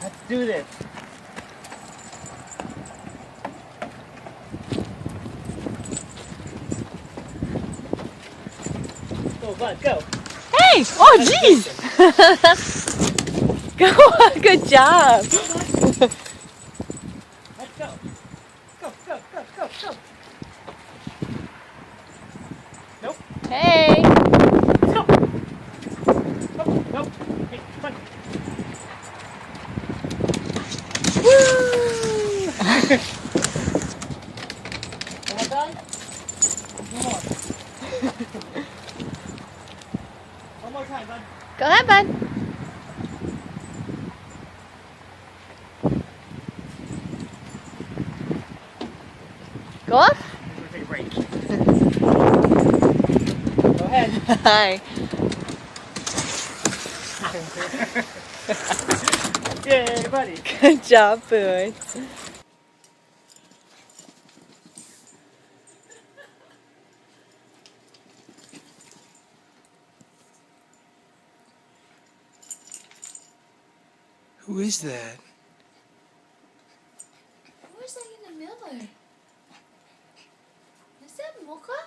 Let's do this. Go, bud, go. Hey! Oh, jeez! Go on, good job. Let's go. Go, go, go, go, go. Nope. Hey! Let's go. Nope, nope. Hey, come on. Woo! All done? One more. One more time, bud. Go ahead, bud. Go on. We're gonna take a break. Go ahead. Hi. Yay, buddy. Good job, Boo. Who is that? Who is that in the middle? Is that Mocha?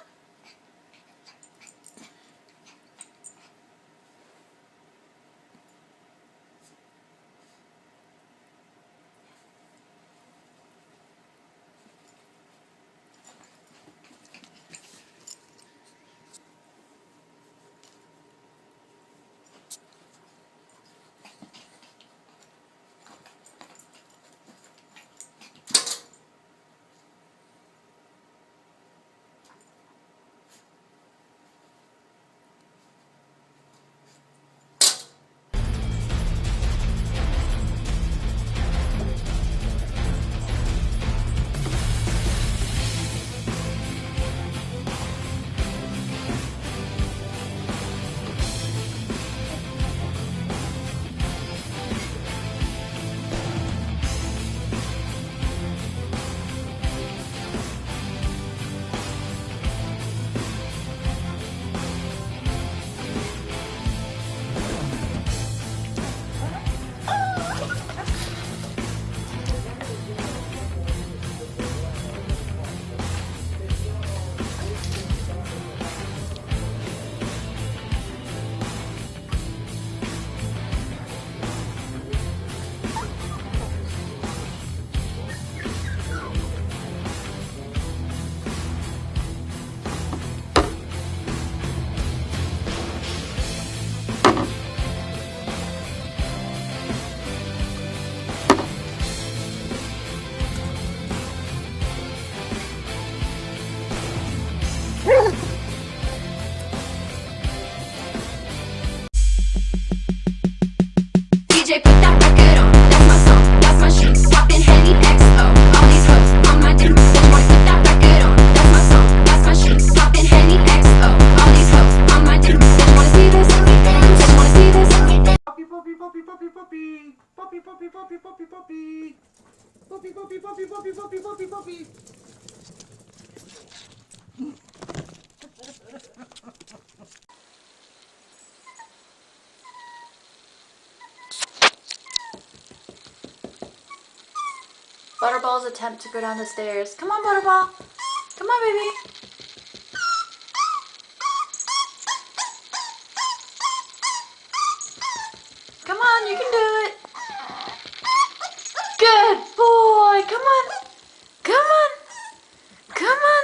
DJ, put that record on. That's my song, that's my shit. Poppin' Henny XO. All these hoes on my dick. Bitch, wanna put that record on. That's my song, that's my shit. Poppin' Henny XO. All these hoes on my dick. Bitch, wanna see this? Bitch, wanna see this? Puppy, puppy, puppy, puppy, puppy. Puppy, puppy, puppy, puppy, puppy. Puppy, puppy, puppy, puppy, puppy, puppy, puppy. Butterball's attempt to go down the stairs. Come on, Butterball. Come on, baby. Come on, you can do it. Good boy. Come on. Come on. Come on.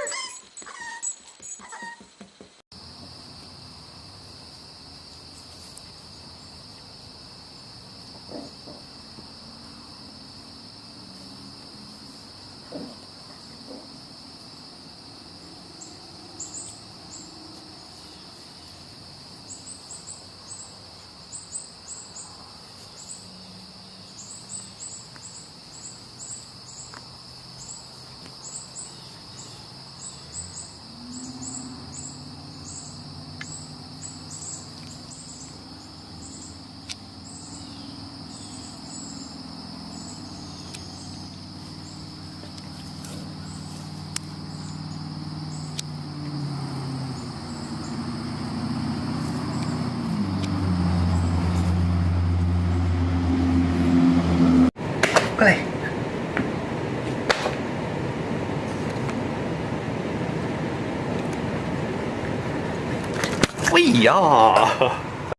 Yeah.